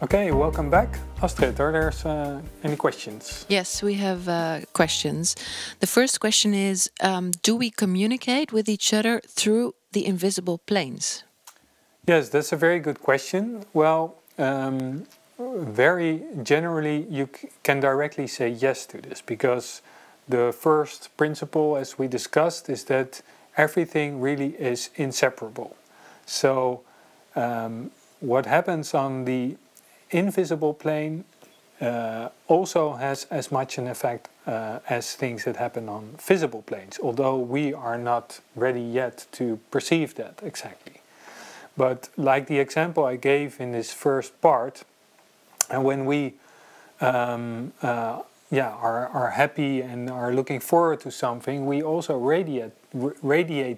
Okay, welcome back. Astrid, are there any questions? Yes, we have questions. The first question is, do we communicate with each other through the invisible planes? Yes, that's a very good question. Well, very generally you can directly say yes to this, because the first principle, as we discussed, is that everything really is inseparable. So what happens on the invisible plane also has as much an effect as things that happen on visible planes, although we are not ready yet to perceive that exactly. But like the example I gave in this first part, and when we are happy and are looking forward to something, we also radiate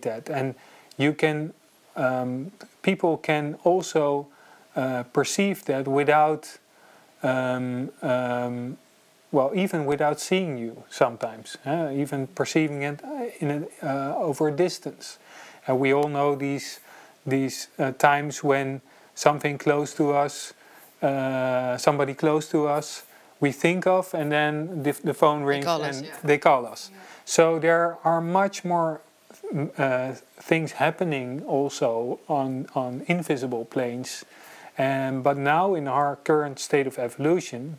that, and you can people can also perceive that without even without seeing you sometimes, even perceiving it over a distance. And we all know these times when something close to us, somebody close to us, we think of, and then the phone rings they call us. Yeah. So there are much more things happening also on invisible planes. But now in our current state of evolution,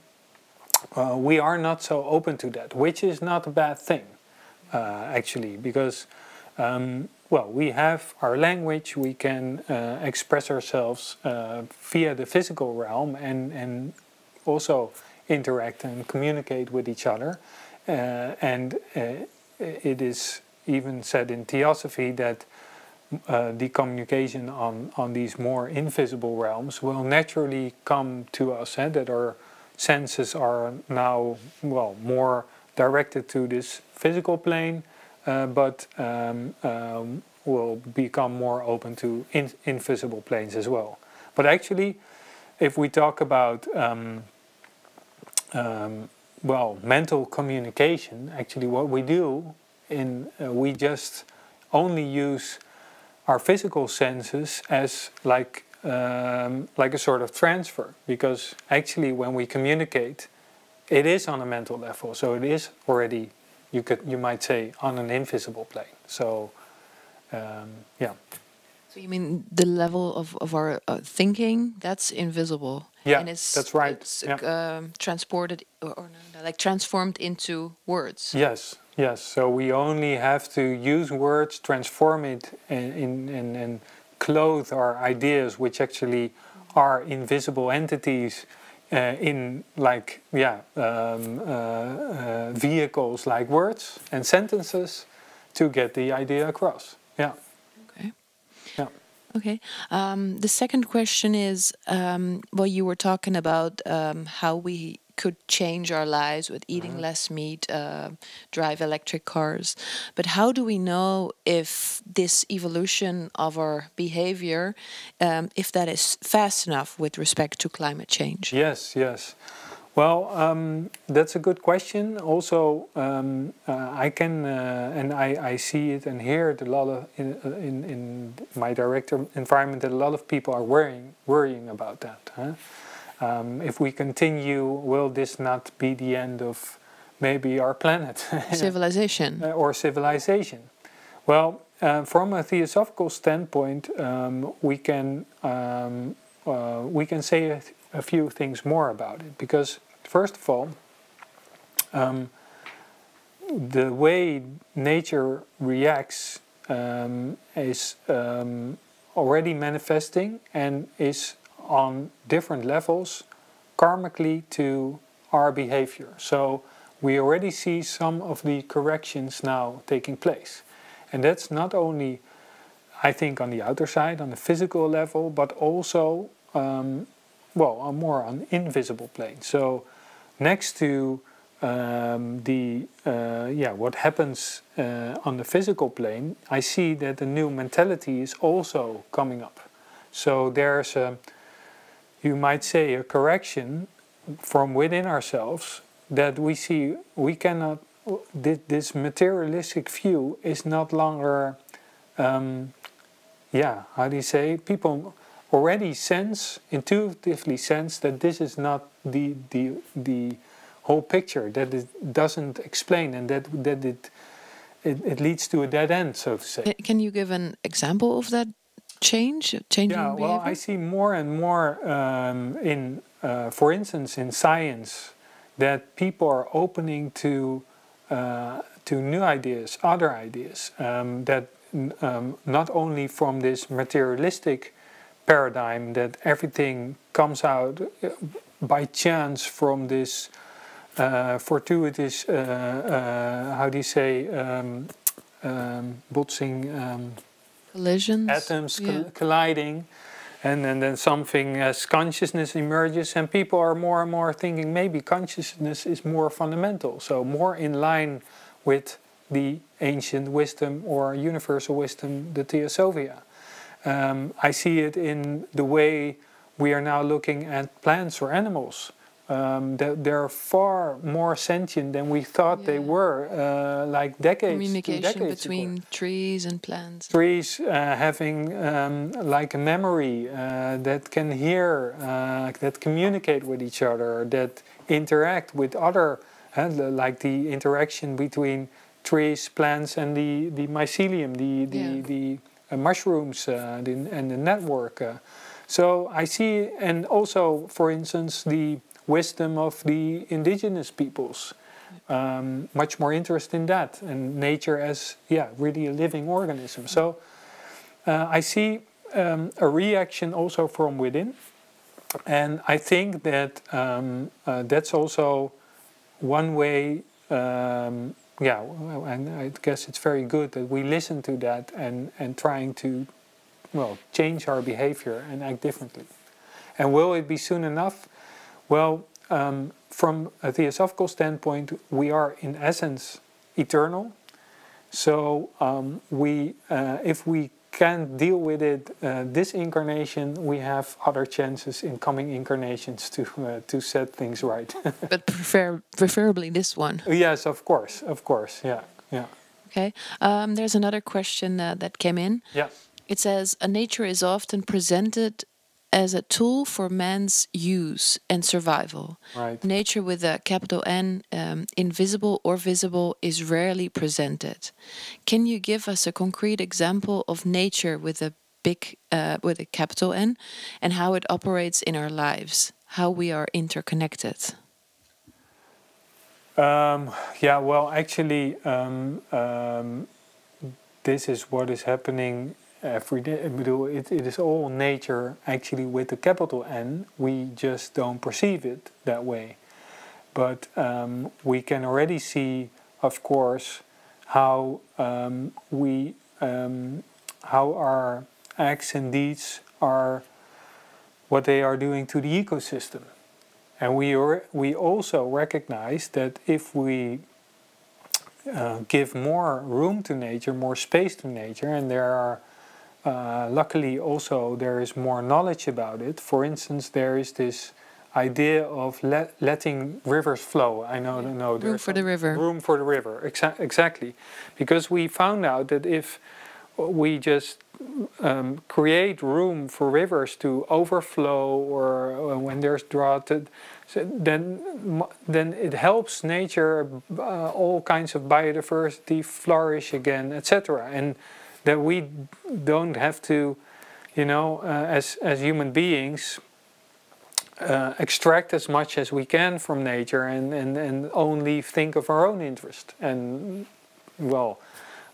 we are not so open to that, which is not a bad thing, actually, because we have our language, we can express ourselves via the physical realm and also interact and communicate with each other. It is even said in Theosophy that the communication on these more invisible realms will naturally come to us, that our senses are now more directed to this physical plane, but will become more open to invisible planes as well. But actually, if we talk about mental communication, actually what we do we just only use our physical senses as like a sort of transfer, because actually when we communicate, it is on a mental level, so it is already, you might say, on an invisible plane. So So you mean the level of our thinking, that's invisible? Yeah, and that's right. It's transported like transformed into words. Yes. So we only have to use words, transform it, and clothe our ideas, which actually are invisible entities, in vehicles like words and sentences, to get the idea across. Yeah. Okay. Yeah. Okay. The second question is, you were talking about how we could change our lives with eating less meat, drive electric cars. But how do we know if this evolution of our behavior, if that is fast enough with respect to climate change? Yes. Well, that's a good question. Also, I can and I see it and hear it a lot in my direct environment, that a lot of people are worrying about that. If we continue, will this not be the end of maybe our planet? Civilization. Or civilization. Well, from a theosophical standpoint, we can say a few things more about it, because first of all, the way nature reacts is already manifesting and is on different levels karmically to our behavior. So we already see some of the corrections now taking place, and that's not only, I think, on the outer side, on the physical level, but also more on invisible plane. So next to what happens on the physical plane, I see that a new mentality is also coming up. So there's you might say, a correction from within ourselves, that we see we cannot, this materialistic view is not longer, how do you say, people already intuitively sense that this is not the whole picture, that it doesn't explain, and that it leads to a dead end, so to say. Can you give an example of that changing well, behavior? I see more and more for instance, in science, that people are opening to new ideas, other ideas, that not only from this materialistic paradigm that everything comes out by chance from this fortuitous, how do you say, botsing, Collisions, atoms colliding, and then something as consciousness emerges, and people are more and more thinking maybe consciousness is more fundamental, so more in line with the ancient wisdom or universal wisdom, the Theosophia. I see it in the way we are now looking at plants or animals. They're far more sentient than we thought they were, like decades, communication between before. trees and plants. Trees having like a memory that can hear, that communicate with each other, that interact with other, like the interaction between trees, plants, and the mycelium, the mushrooms, and the network. So I see, and also, for instance, the wisdom of the indigenous peoples. Much more interest in that, and nature as really a living organism. So I see a reaction also from within, and I think that that's also one way. And I guess it's very good that we listen to that and trying to, well, change our behavior and act differently. And will it be soon enough? Well, from a theosophical standpoint, we are in essence eternal. So if we can't deal with it this incarnation, we have other chances in coming incarnations to set things right. But preferably this one. Yes, of course, yeah. Okay. There's another question that came in. Yeah. It says, nature is often presented as a tool for man's use and survival. Right. Nature with a capital N, invisible or visible, is rarely presented. Can you give us a concrete example of nature with a capital N, and how it operates in our lives, how we are interconnected? Well, actually, this is what is happening every day. It is all nature, actually, with a capital N. We just don't perceive it that way. But we can already see, of course, how how our acts and deeds are, what they are doing to the ecosystem. And we also recognize that if we give more room to nature, more space to nature, and there are luckily also there is more knowledge about it. For instance, there is this idea of letting rivers flow. I know, room for the river. Room for the river, exactly. Because we found out that if we just create room for rivers to overflow, or when there's drought, then it helps nature, all kinds of biodiversity flourish again, etc. And that we don't have to, as human beings, extract as much as we can from nature and only think of our own interest. And, well,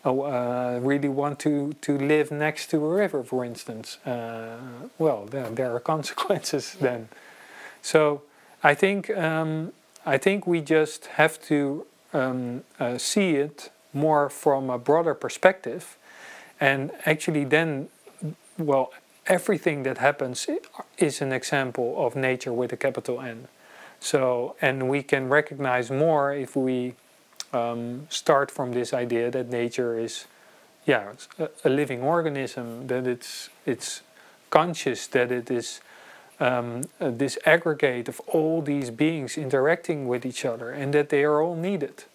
really want to live next to a river, for instance. Well, there are consequences then. So I think we just have to see it more from a broader perspective. And actually then, well, everything that happens is an example of nature with a capital N. So, and we can recognize more if we start from this idea that nature is, a living organism, that it's conscious, that it is this aggregate of all these beings interacting with each other, and that they are all needed.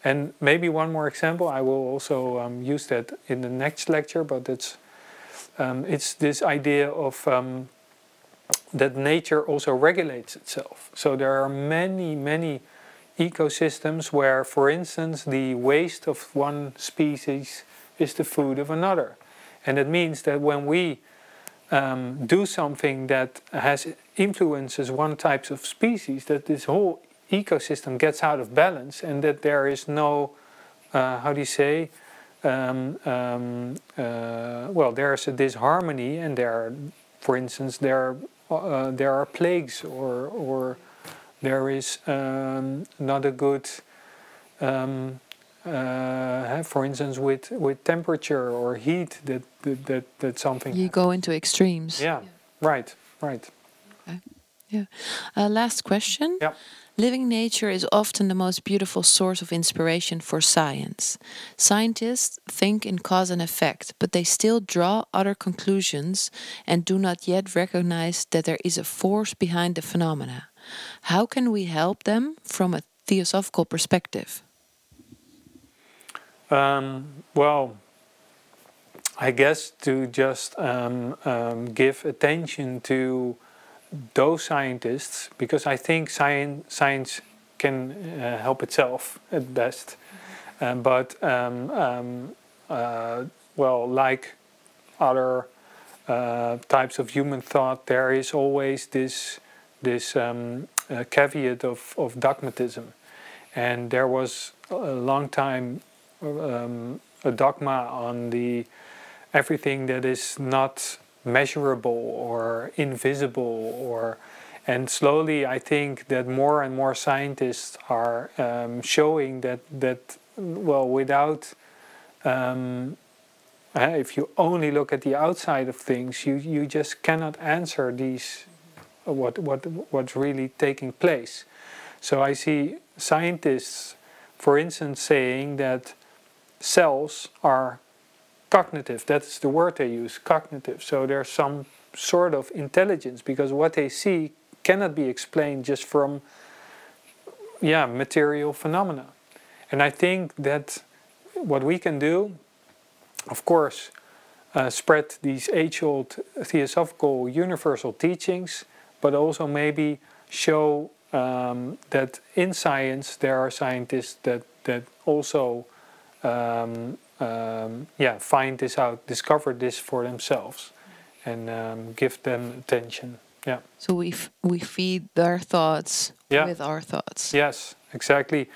And maybe one more example, I will also use that in the next lecture, but it's this idea of that nature also regulates itself. So there are many ecosystems where, for instance, the waste of one species is the food of another. And it means that when we do something that has influences one type of species, that this whole ecosystem gets out of balance, and that there is no, how do you say, well, there's a disharmony, and for instance, there are plagues, or there is not a good, for instance, with temperature or heat, that something. You go into extremes. Yeah, right. Okay. Yeah. Last question. Yeah. Living nature is often the most beautiful source of inspiration for science. Scientists think in cause and effect, but they still draw other conclusions and do not yet recognize that there is a force behind the phenomena. How can we help them from a theosophical perspective? Well, I guess to just give attention to those scientists, because I think science can help itself at best, but well, like other types of human thought, there is always this caveat of dogmatism, and there was a long time a dogma on the everything that is not measurable or invisible, and slowly I think that more and more scientists are showing that well, without if you only look at the outside of things, you just cannot answer these what's really taking place. So I see scientists, for instance, saying that cells are cognitive. That's the word they use, cognitive. So there's some sort of intelligence, because what they see cannot be explained just from material phenomena. And I think that what we can do, of course, spread these age-old theosophical universal teachings, but also maybe show that in science there are scientists that also find this out, discover this for themselves, and give them attention. Yeah. So we feed their thoughts with our thoughts. Yes, exactly.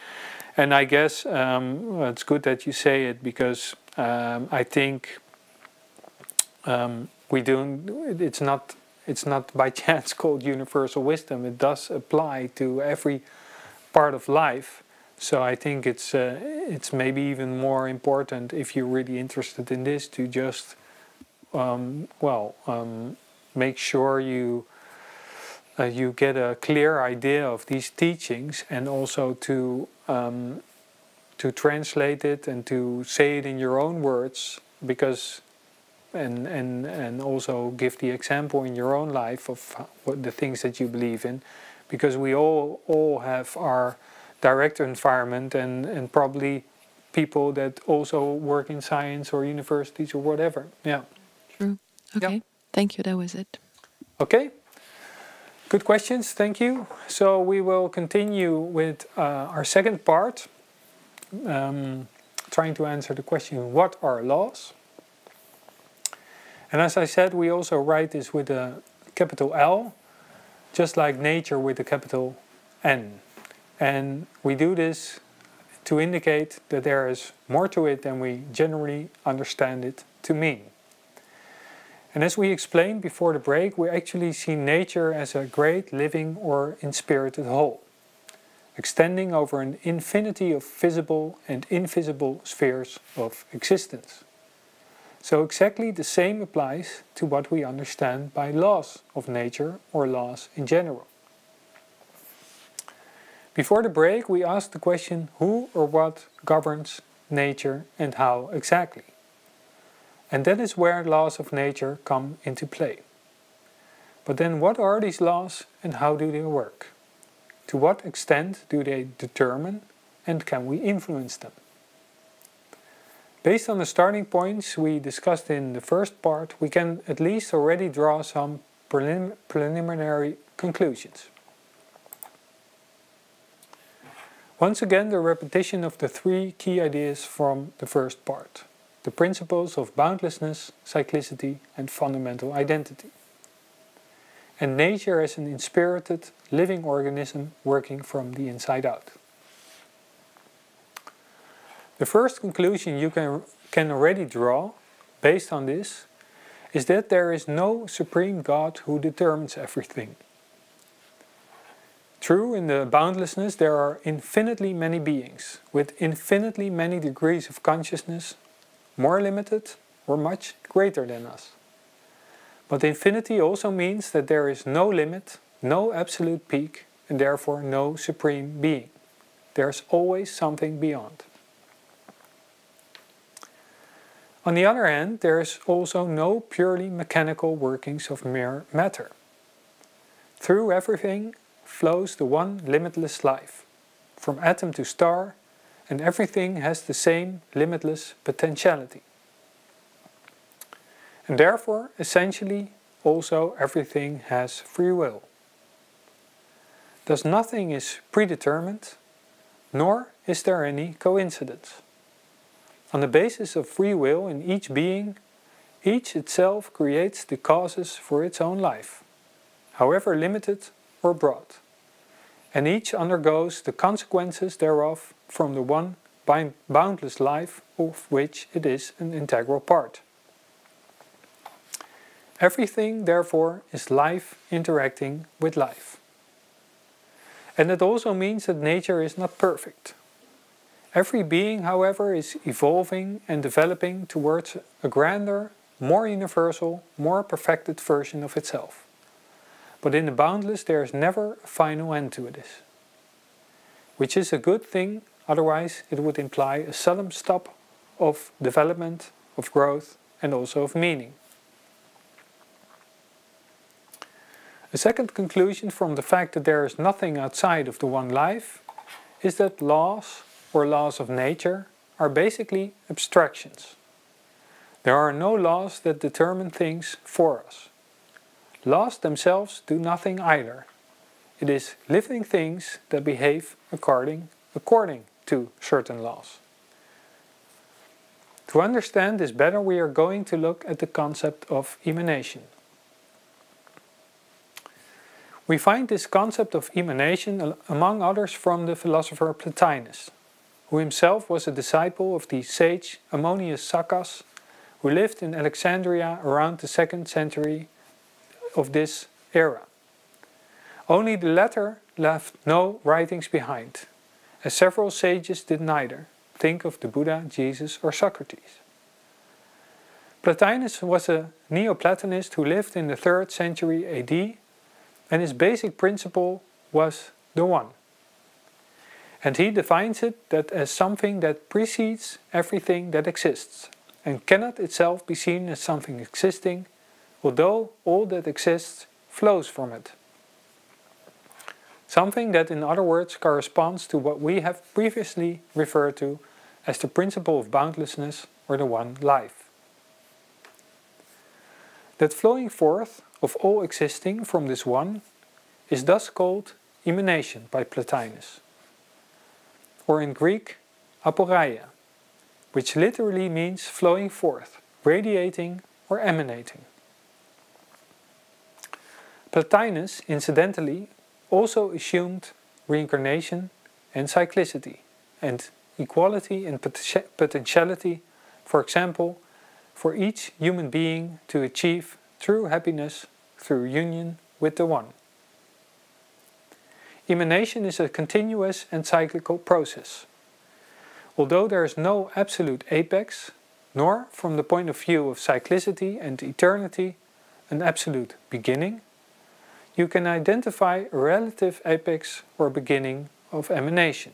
And I guess it's good that you say it, because I think we do. It's not by chance called universal wisdom. It does apply to every part of life. So I think it's maybe even more important, if you're really interested in this, to just make sure you get a clear idea of these teachings, and also to translate it and to say it in your own words, because and also give the example in your own life of what the things that you believe in, because we all have our direct environment and probably people that also work in science or universities or whatever. Yeah. True. Okay. Yeah. Thank you. That was it. Okay. Good questions. Thank you. So we will continue with our second part, trying to answer the question, what are laws? And as I said, we also write this with a capital L, just like nature with a capital N. And we do this to indicate that there is more to it than we generally understand it to mean. And as we explained before the break, we actually see nature as a great living or inspirited whole, extending over an infinity of visible and invisible spheres of existence. So exactly the same applies to what we understand by laws of nature or laws in general. Before the break, we asked the question, who or what governs nature and how exactly? And that is where laws of nature come into play. But then what are these laws and how do they work? To what extent do they determine and can we influence them? Based on the starting points we discussed in the first part, we can at least already draw some preliminary conclusions. Once again, the repetition of the three key ideas from the first part: the principles of boundlessness, cyclicity, and fundamental identity. And nature as an inspirited, living organism working from the inside out. The first conclusion you can already draw, based on this, is that there is no supreme God who determines everything. True, in the boundlessness there are infinitely many beings, with infinitely many degrees of consciousness, more limited or much greater than us. But infinity also means that there is no limit, no absolute peak, and therefore no supreme being. There is always something beyond. On the other hand, there is also no purely mechanical workings of mere matter. Through everything flows the one limitless life, from atom to star, and everything has the same limitless potentiality. And therefore, essentially, also everything has free will. Thus nothing is predetermined, nor is there any coincidence. On the basis of free will in each being, each itself creates the causes for its own life, however limited or broad, and each undergoes the consequences thereof from the one boundless life of which it is an integral part. Everything, therefore, is life interacting with life. And it also means that nature is not perfect. Every being, however, is evolving and developing towards a grander, more universal, more perfected version of itself. But in the boundless there is never a final end to this. Which is a good thing, otherwise it would imply a sudden stop of development, of growth, and also of meaning. A second conclusion from the fact that there is nothing outside of the one life is that laws, or laws of nature, are basically abstractions. There are no laws that determine things for us. Laws themselves do nothing either. It is living things that behave according to certain laws. To understand this better, we are going to look at the concept of emanation. We find this concept of emanation among others from the philosopher Plotinus, who himself was a disciple of the sage Ammonius Saccas, who lived in Alexandria around the 2nd century of this era. Only the latter left no writings behind, as several sages did neither. Think of the Buddha, Jesus, or Socrates. Plotinus was a Neoplatonist who lived in the 3rd century AD, and his basic principle was the one. And he defines it that as something that precedes everything that exists, and cannot itself be seen as something existing, although all that exists flows from it. Something that, in other words, corresponds to what we have previously referred to as the principle of boundlessness or the one life. That flowing forth of all existing from this one is thus called emanation by Plotinus, or in Greek, aporeia, which literally means flowing forth, radiating or emanating. Plotinus, incidentally, also assumed reincarnation and cyclicity, and equality and potentiality, for example, for each human being to achieve true happiness through union with the One. Emanation is a continuous and cyclical process. Although there is no absolute apex, nor, from the point of view of cyclicity and eternity, an absolute beginning, you can identify a relative apex or beginning of emanation.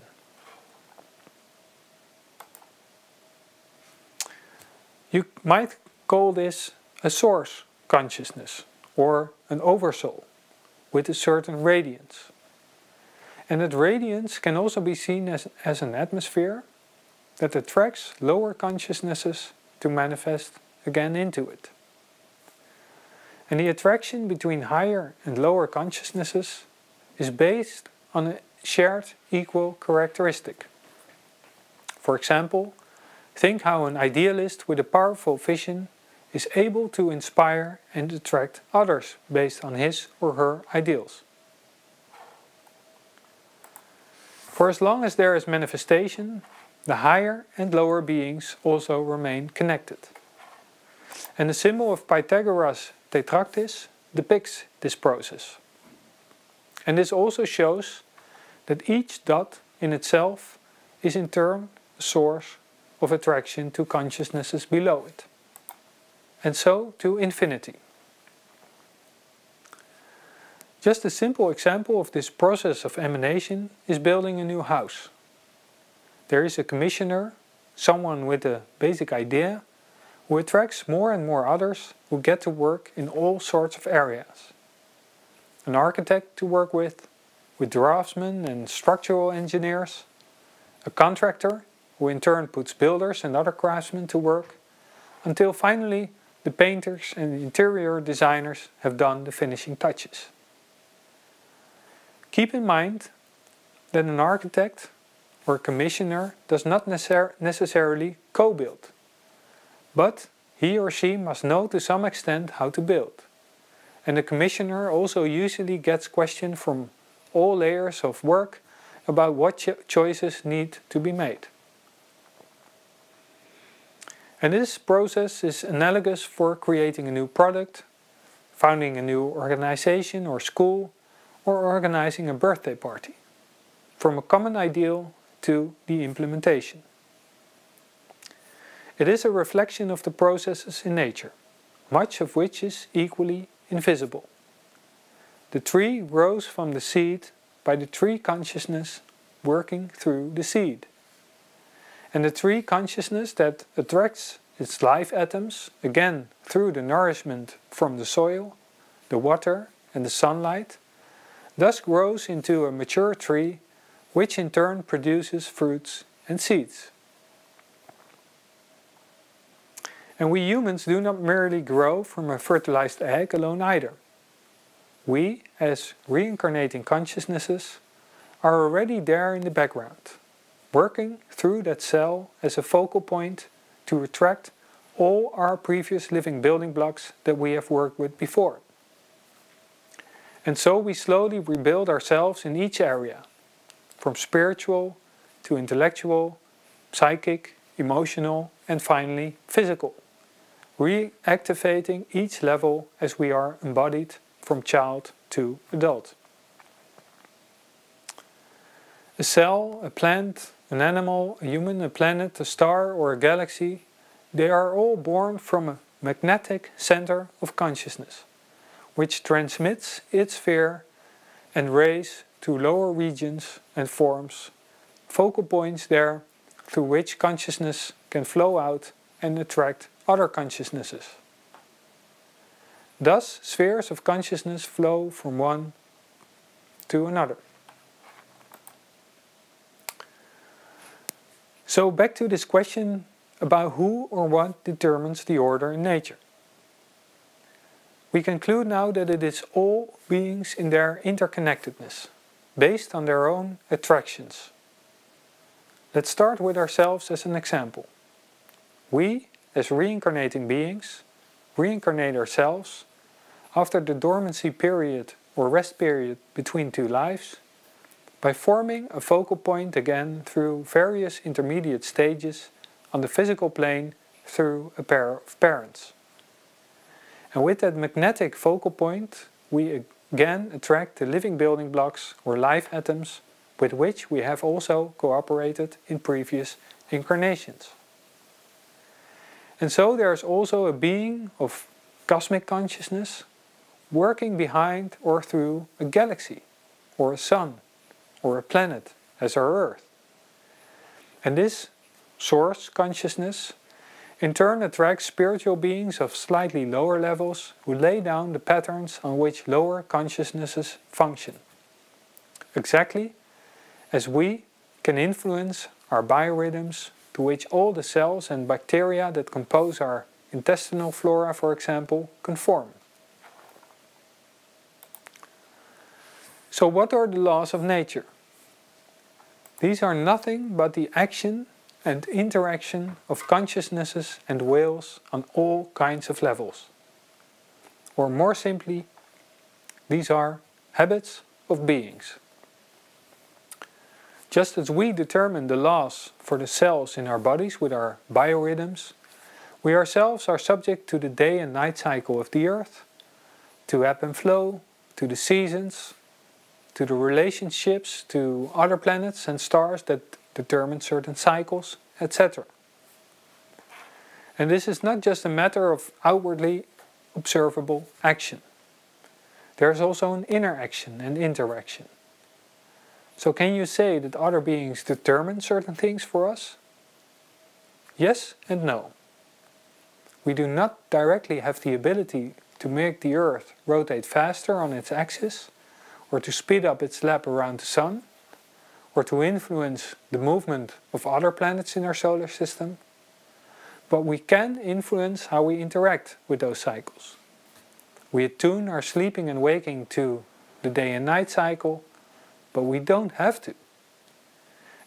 You might call this a source consciousness or an oversoul with a certain radiance. And that radiance can also be seen as an atmosphere that attracts lower consciousnesses to manifest again into it. And the attraction between higher and lower consciousnesses is based on a shared equal characteristic. For example, think how an idealist with a powerful vision is able to inspire and attract others based on his or her ideals. For as long as there is manifestation, the higher and lower beings also remain connected. And the symbol of Pythagoras' tetractys depicts this process. And this also shows that each dot in itself is in turn a source of attraction to consciousnesses below it, and so to infinity. Just a simple example of this process of emanation is building a new house. There is a commissioner, someone with a basic idea, who attracts more and more others who get to work in all sorts of areas. An architect to work with draftsmen and structural engineers, a contractor who in turn puts builders and other craftsmen to work, until finally the painters and interior designers have done the finishing touches. Keep in mind that an architect or commissioner does not necessarily co-build, but he or she must know to some extent how to build. And the commissioner also usually gets questions from all layers of work about what choices need to be made. And this process is analogous for creating a new product, founding a new organization or school, or organizing a birthday party, from a common ideal to the implementation. It is a reflection of the processes in nature, much of which is equally invisible. The tree grows from the seed by the tree consciousness working through the seed. And the tree consciousness that attracts its life atoms, again through the nourishment from the soil, the water and the sunlight, thus grows into a mature tree, which in turn produces fruits and seeds. And we humans do not merely grow from a fertilized egg alone either. We, as reincarnating consciousnesses, are already there in the background, working through that cell as a focal point to attract all our previous living building blocks that we have worked with before. And so we slowly rebuild ourselves in each area, from spiritual to intellectual, psychic, emotional, and finally physical, reactivating each level as we are embodied from child to adult. A cell, a plant, an animal, a human, a planet, a star or a galaxy, they are all born from a magnetic center of consciousness, which transmits its sphere and rays to lower regions and forms focal points there through which consciousness can flow out and attract other consciousnesses. Thus, spheres of consciousness flow from one to another. So back to this question about who or what determines the order in nature. We conclude now that it is all beings in their interconnectedness, based on their own attractions. Let's start with ourselves as an example. We, as reincarnating beings, reincarnate ourselves after the dormancy period or rest period between two lives, by forming a focal point again through various intermediate stages on the physical plane through a pair of parents. And with that magnetic focal point, we again attract the living building blocks or life atoms with which we have also cooperated in previous incarnations. And so there is also a being of cosmic consciousness working behind or through a galaxy, or a sun, or a planet as our Earth. And this source consciousness in turn attracts spiritual beings of slightly lower levels who lay down the patterns on which lower consciousnesses function. Exactly as we can influence our biorhythms to which all the cells and bacteria that compose our intestinal flora, for example, conform. So what are the laws of nature? These are nothing but the action and interaction of consciousnesses and wills on all kinds of levels. Or more simply, these are habits of beings. Just as we determine the laws for the cells in our bodies with our biorhythms, we ourselves are subject to the day and night cycle of the earth, to ebb and flow, to the seasons, to the relationships to other planets and stars that determine certain cycles, etc. And this is not just a matter of outwardly observable action. There is also an inner action and interaction. So can you say that other beings determine certain things for us? Yes and no. We do not directly have the ability to make the Earth rotate faster on its axis, or to speed up its lap around the Sun, or to influence the movement of other planets in our solar system. But we can influence how we interact with those cycles. We attune our sleeping and waking to the day and night cycle, but we don't have to.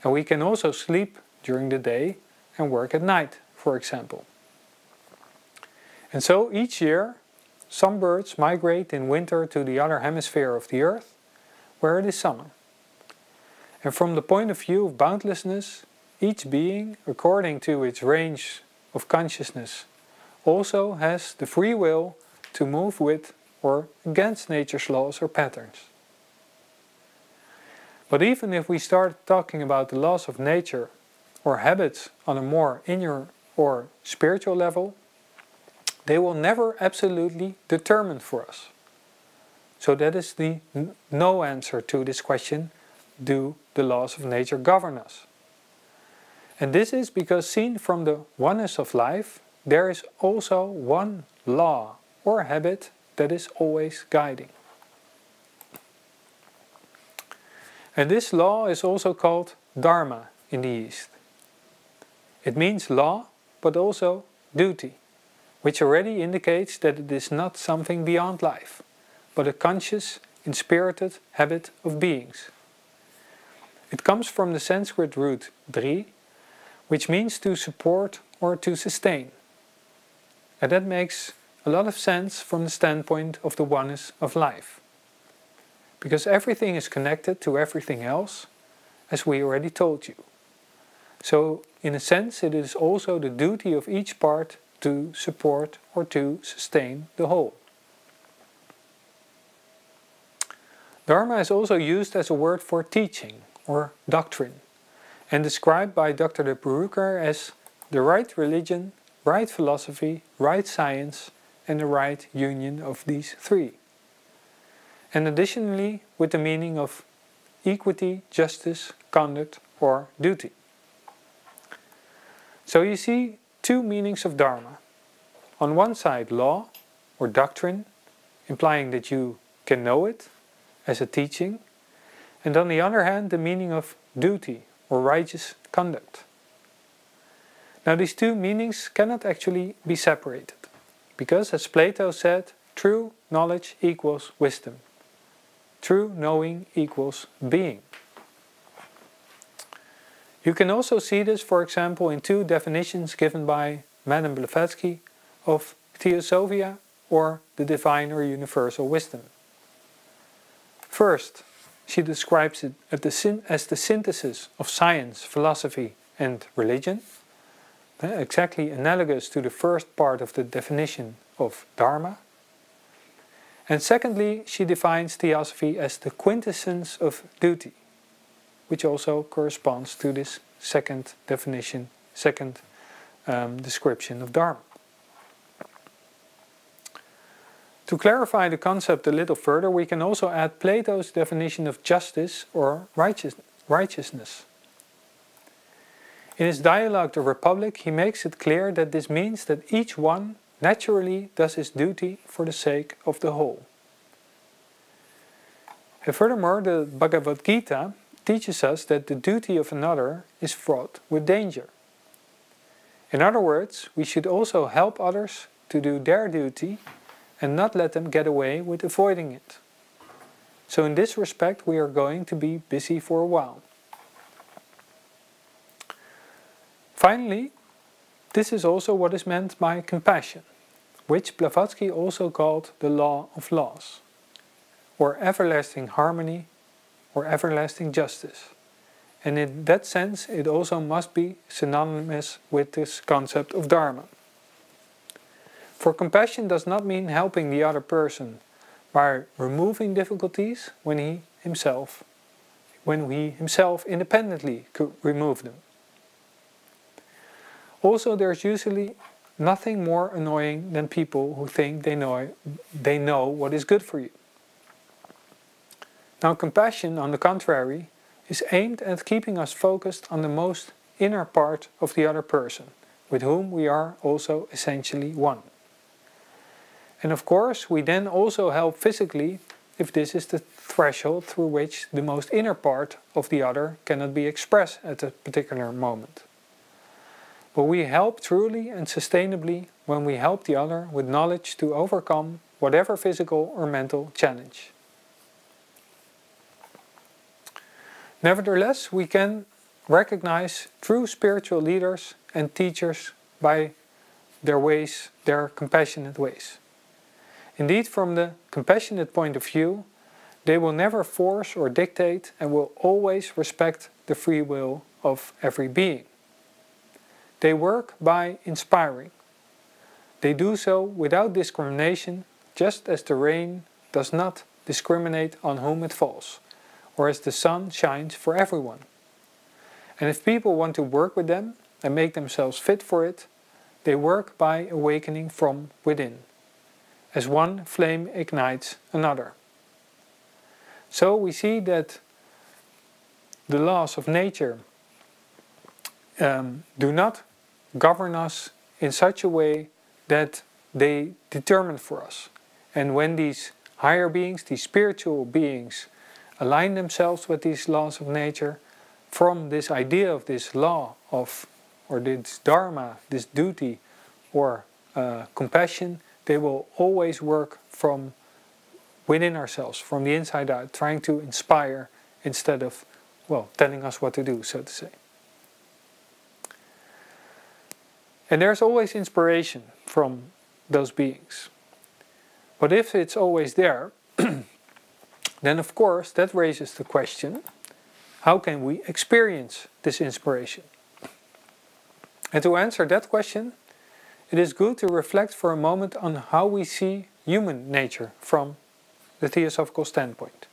And we can also sleep during the day and work at night, for example. And so each year, some birds migrate in winter to the other hemisphere of the Earth, where it is summer. And from the point of view of boundlessness, each being, according to its range of consciousness, also has the free will to move with or against nature's laws or patterns. But even if we start talking about the laws of nature or habits on a more inner or spiritual level, they will never absolutely determine for us. So that is the no answer to this question, do the laws of nature govern us? And this is because seen from the oneness of life, there is also one law or habit that is always guiding. And this law is also called Dharma in the East. It means law, but also duty, which already indicates that it is not something beyond life, but a conscious, inspirited habit of beings. It comes from the Sanskrit root dri, which means to support or to sustain. And that makes a lot of sense from the standpoint of the oneness of life. Because everything is connected to everything else, as we already told you. So, in a sense, it is also the duty of each part to support or to sustain the whole. Dharma is also used as a word for teaching or doctrine, and described by Dr. de Brucker as the right religion, right philosophy, right science, and the right union of these three. And additionally with the meaning of equity, justice, conduct, or duty. So you see two meanings of Dharma. On one side, law or doctrine, implying that you can know it as a teaching, and on the other hand, the meaning of duty or righteous conduct. Now these two meanings cannot actually be separated, because as Plato said, true knowledge equals wisdom. True knowing equals being. You can also see this, for example, in two definitions given by Madame Blavatsky of Theosophia, or the divine or universal wisdom. First, she describes it as the synthesis of science, philosophy and religion, exactly analogous to the first part of the definition of Dharma. And secondly, she defines Theosophy as the quintessence of duty, which also corresponds to this second definition, second description of Dharma. To clarify the concept a little further, we can also add Plato's definition of justice or righteousness. In his dialogue The Republic, he makes it clear that this means that each one naturally does his duty for the sake of the whole. And furthermore, the Bhagavad Gita teaches us that the duty of another is fraught with danger. In other words, we should also help others to do their duty and not let them get away with avoiding it. So in this respect we are going to be busy for a while. Finally, this is also what is meant by compassion, which Blavatsky also called the law of laws, or everlasting harmony, or everlasting justice. And in that sense it also must be synonymous with this concept of Dharma. For compassion does not mean helping the other person by removing difficulties when he himself independently could remove them. Also, there's usually nothing more annoying than people who think they know what is good for you. Now, compassion, on the contrary, is aimed at keeping us focused on the most inner part of the other person, with whom we are also essentially one. And of course, we then also help physically if this is the threshold through which the most inner part of the other cannot be expressed at a particular moment. But we help truly and sustainably when we help the other with knowledge to overcome whatever physical or mental challenge. Nevertheless, we can recognize true spiritual leaders and teachers by their compassionate ways. Indeed, from the compassionate point of view, they will never force or dictate and will always respect the free will of every being. They work by inspiring. They do so without discrimination, just as the rain does not discriminate on whom it falls, or as the sun shines for everyone. And if people want to work with them and make themselves fit for it, they work by awakening from within, as one flame ignites another. So we see that the laws of nature do not govern us in such a way that they determine for us. And when these higher beings, these spiritual beings, align themselves with these laws of nature, from this idea of this law of, or this Dharma, this duty, or compassion, they will always work from within ourselves, from the inside out, trying to inspire instead of, well, telling us what to do, so to say. And there's always inspiration from those beings. But if it's always there, then of course that raises the question, how can we experience this inspiration? And to answer that question, it is good to reflect for a moment on how we see human nature from the Theosophical standpoint.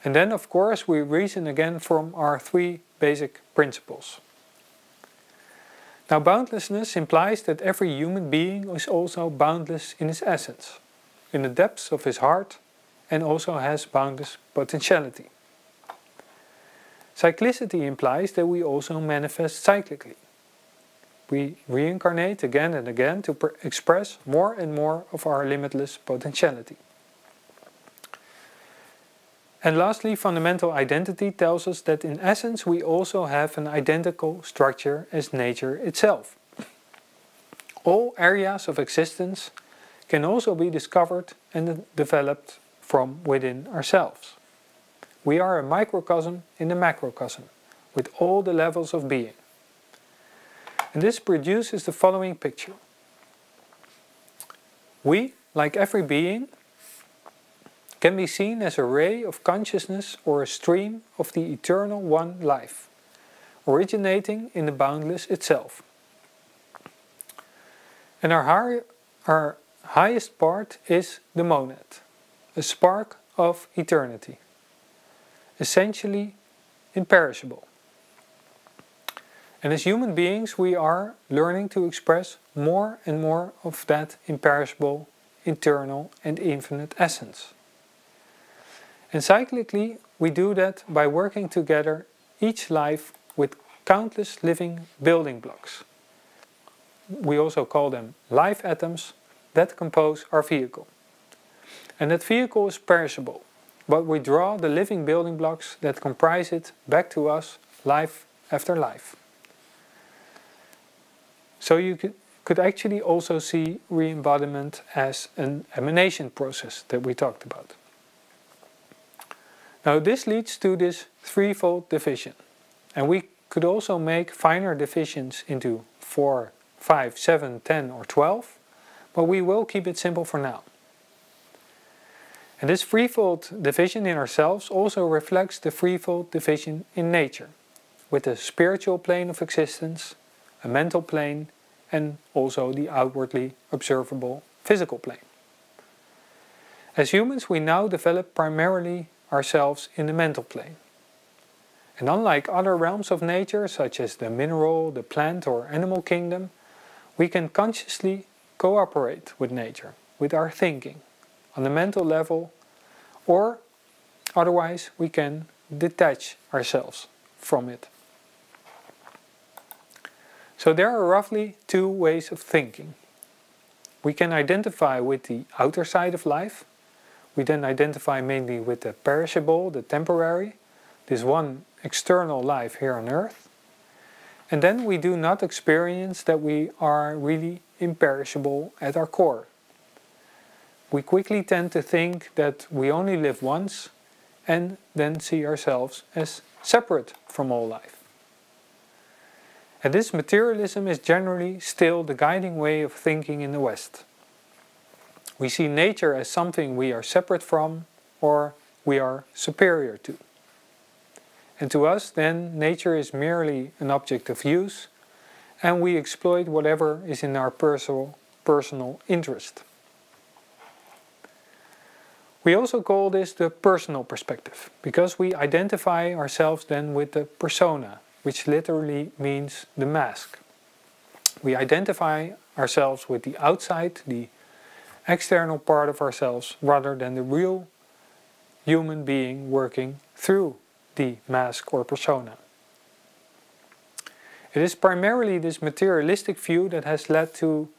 And then of course we reason again from our three basic principles. Now, boundlessness implies that every human being is also boundless in his essence, in the depths of his heart, and also has boundless potentiality. Cyclicity implies that we also manifest cyclically. We reincarnate again and again to express more and more of our limitless potentiality. And lastly, fundamental identity tells us that in essence we also have an identical structure as nature itself. All areas of existence can also be discovered and developed from within ourselves. We are a microcosm in the macrocosm, with all the levels of being. And this produces the following picture. We, like every being, can be seen as a ray of consciousness or a stream of the eternal one life, originating in the boundless itself. And our highest part is the monad, a spark of eternity, essentially imperishable. And as human beings we are learning to express more and more of that imperishable, eternal and infinite essence. And cyclically we do that by working together each life with countless living building blocks. We also call them life atoms that compose our vehicle. And that vehicle is perishable, but we draw the living building blocks that comprise it back to us life after life. So you could actually also see re-embodiment as an emanation process that we talked about. Now this leads to this threefold division. And we could also make finer divisions into 4, 5, 7, 10 or 12, but we will keep it simple for now. And this threefold division in ourselves also reflects the threefold division in nature, with a spiritual plane of existence, a mental plane, and also the outwardly observable physical plane. As humans, we now develop primarily ourselves in the mental plane. And unlike other realms of nature, such as the mineral, the plant or animal kingdom, we can consciously cooperate with nature, with our thinking, on the mental level, or otherwise we can detach ourselves from it. So there are roughly two ways of thinking. We can identify with the outer side of life. We then identify mainly with the perishable, the temporary, this one external life here on earth. And then we do not experience that we are really imperishable at our core. We quickly tend to think that we only live once and then see ourselves as separate from all life. And this materialism is generally still the guiding way of thinking in the West. We see nature as something we are separate from or we are superior to. And to us then nature is merely an object of use and we exploit whatever is in our personal interest. We also call this the personal perspective, because we identify ourselves then with the persona, which literally means the mask. We identify ourselves with the outside, the external part of ourselves, rather than the real human being working through the mask or persona. It is primarily this materialistic view that has led to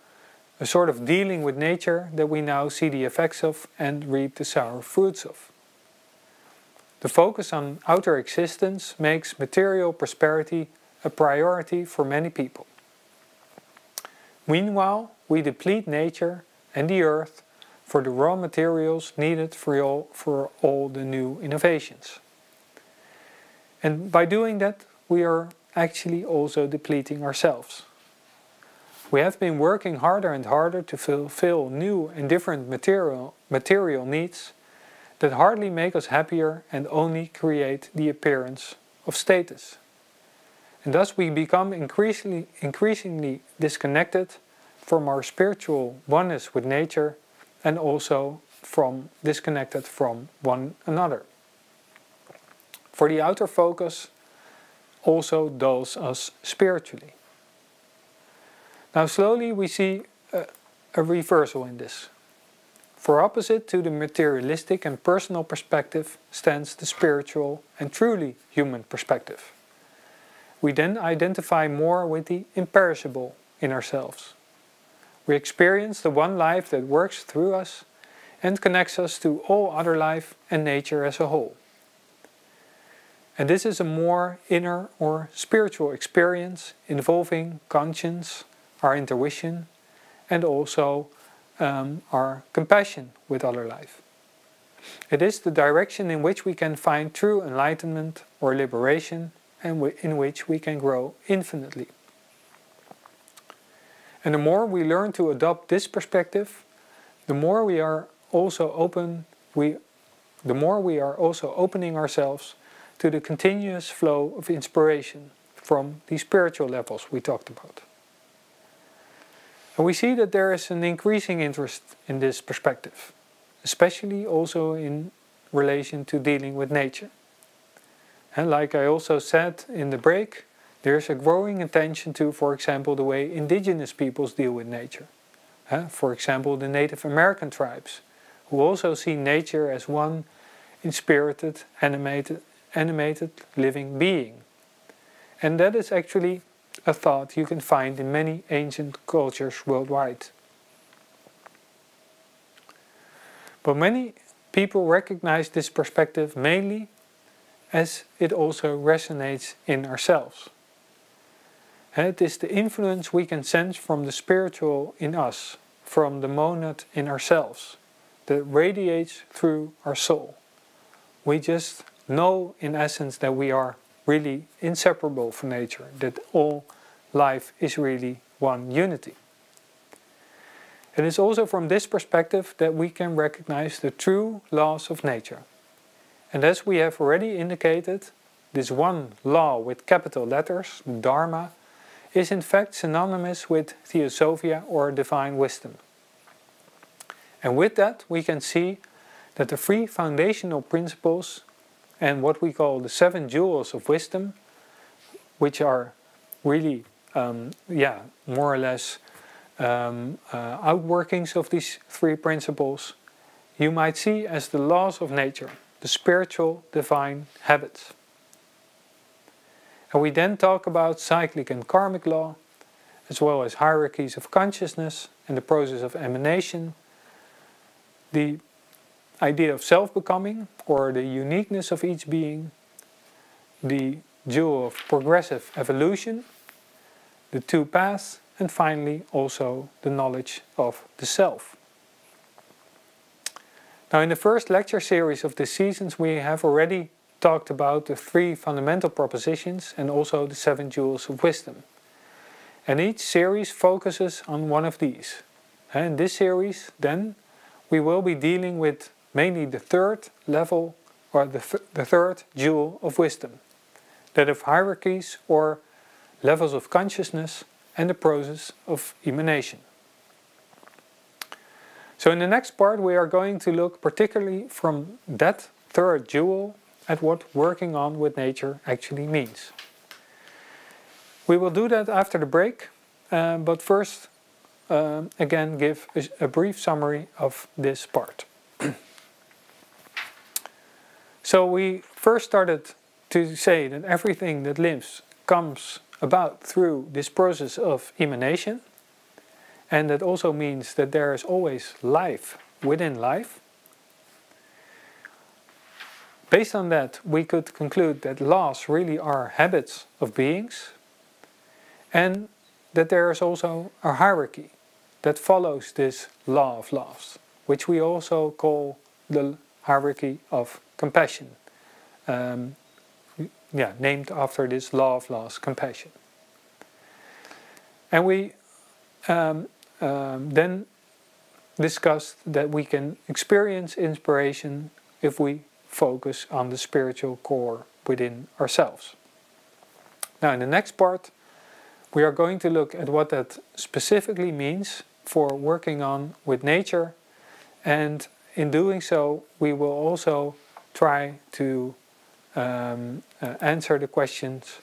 a sort of dealing with nature that we now see the effects of and reap the sour fruits of. The focus on outer existence makes material prosperity a priority for many people. Meanwhile, we deplete nature and the earth for the raw materials needed for all the new innovations. And by doing that, we are actually also depleting ourselves. We have been working harder and harder to fulfill new and different material needs that hardly make us happier and only create the appearance of status. And thus we become increasingly disconnected from our spiritual oneness with nature and also disconnected from one another. For the outer focus also dulls us spiritually. Now slowly we see a reversal in this. For opposite to the materialistic and personal perspective stands the spiritual and truly human perspective. We then identify more with the imperishable in ourselves. We experience the one life that works through us and connects us to all other life and nature as a whole. And this is a more inner or spiritual experience involving conscience, our intuition, and also our compassion with other life. It is the direction in which we can find true enlightenment or liberation and in which we can grow infinitely. And the more we learn to adopt this perspective, the more we are also opening ourselves to the continuous flow of inspiration from the spiritual levels we talked about. And we see that there is an increasing interest in this perspective, especially also in relation to dealing with nature. And like I also said in the break, there is a growing attention to, for example, the way indigenous peoples deal with nature. For example, the Native American tribes, who also see nature as one inspirited, animated living being. And that is actually a thought you can find in many ancient cultures worldwide. But many people recognize this perspective mainly as it also resonates in ourselves. It is the influence we can sense from the spiritual in us, from the monad in ourselves, that radiates through our soul. We just know in essence that we are really inseparable from nature, that all life is really one unity. It is also from this perspective that we can recognize the true laws of nature. And as we have already indicated, this one law with capital letters, Dharma, is in fact synonymous with Theosophia or divine wisdom. And with that we can see that the three foundational principles and what we call the 7 jewels of wisdom, which are really more or less outworkings of these 3 principles, you might see as the laws of nature, the spiritual divine habits. And we then talk about cyclic and karmic law, as well as hierarchies of consciousness and the process of emanation, the idea of self-becoming or the uniqueness of each being, the jewel of progressive evolution, the 2 paths, and finally also the knowledge of the self. Now in the first lecture series of this season we have already talked about the 3 fundamental propositions and also the 7 jewels of wisdom. And each series focuses on one of these. And in this series then we will be dealing with mainly the 3rd level or the 3rd jewel of wisdom, that of hierarchies or levels of consciousness and the process of emanation. So in the next part we are going to look particularly from that 3rd jewel at what working on with nature actually means. We will do that after the break, but first again give a brief summary of this part. So we first started to say that everything that lives comes about through this process of emanation, and that also means that there is always life within life. Based on that, we could conclude that laws really are habits of beings, and that there is also a hierarchy that follows this law of laws, which we also call the hierarchy of compassion, named after this law of laws, compassion. And we then discussed that we can experience inspiration if we focus on the spiritual core within ourselves. Now in the next part we are going to look at what that specifically means for working on with nature, and in doing so we will also try to answer the questions,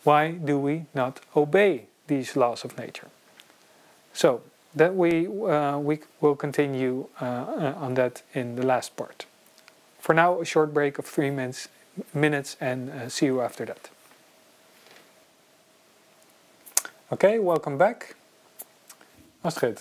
why do we not obey these laws of nature? So that we will continue on that in the last part. For now, a short break of 3 minutes and see you after that. Okay, welcome back. Astrid,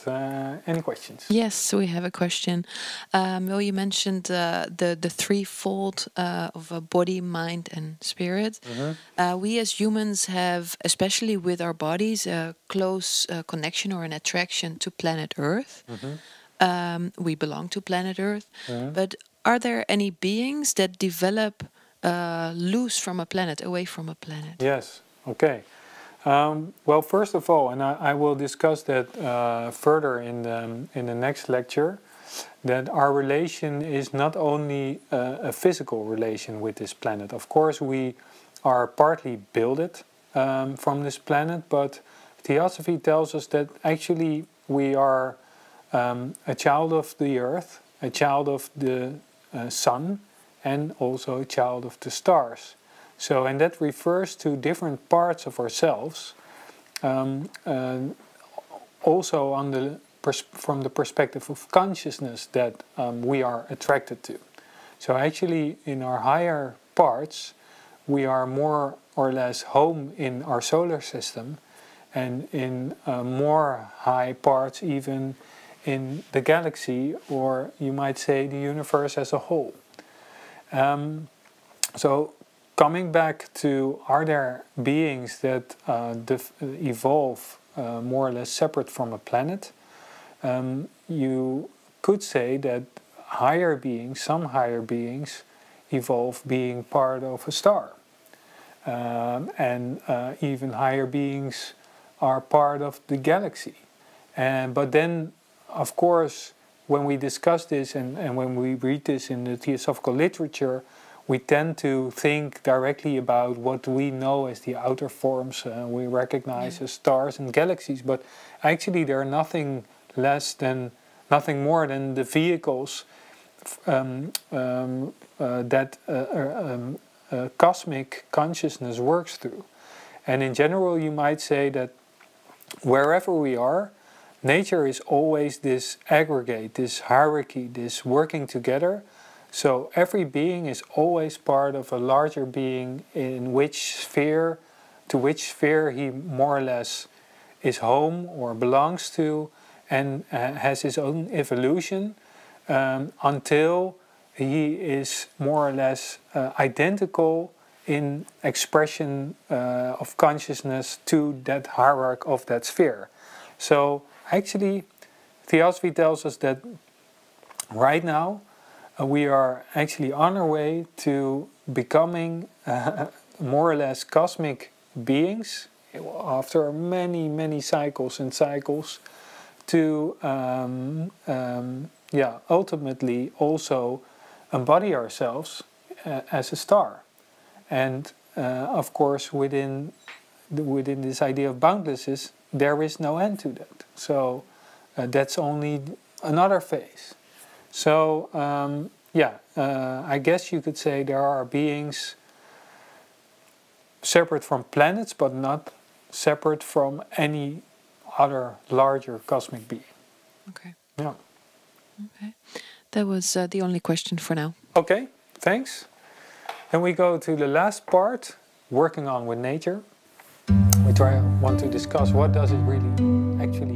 any questions? Yes, we have a question. Well, you mentioned the threefold of body, mind, and spirit. Mm-hmm. We as humans have, especially with our bodies, a close connection or an attraction to planet Earth. Mm-hmm. We belong to planet Earth. Mm-hmm. But are there any beings that develop loose from a planet, away from a planet? Yes, okay. Well, first of all, and I will discuss that further in the next lecture, that our relation is not only a physical relation with this planet. Of course, we are partly built from this planet, but Theosophy tells us that actually we are a child of the earth, a child of the sun, and also a child of the stars. So, and that refers to different parts of ourselves, also on from the perspective of consciousness that we are attracted to. So actually in our higher parts we are more or less home in our solar system, and in more high parts even in the galaxy, or you might say the universe as a whole. So coming back to, are there beings that evolve more or less separate from a planet? You could say that higher beings, some higher beings, evolve being part of a star. And even higher beings are part of the galaxy. But then, of course, when we discuss this and when we read this in the Theosophical literature, we tend to think directly about what we know as the outer forms we recognize as stars and galaxies. But actually, they're nothing more than the vehicles that cosmic consciousness works through. And in general, you might say that wherever we are, nature is always this aggregate, this hierarchy, this working together. So every being is always part of a larger being to which sphere he more or less is home or belongs to, and has his own evolution until he is more or less identical in expression of consciousness to that hierarchy of that sphere. So actually, Theosophy tells us that right now we are actually on our way to becoming more or less cosmic beings after many, many cycles and cycles to ultimately also embody ourselves as a star. And of course, within this idea of boundlessness, there is no end to that. So that's only another phase. So I guess you could say there are beings separate from planets, but not separate from any other larger cosmic being. Okay. Yeah. Okay. That was the only question for now. Okay, thanks. Then we go to the last part, working on with nature, which I want to discuss what does it really actually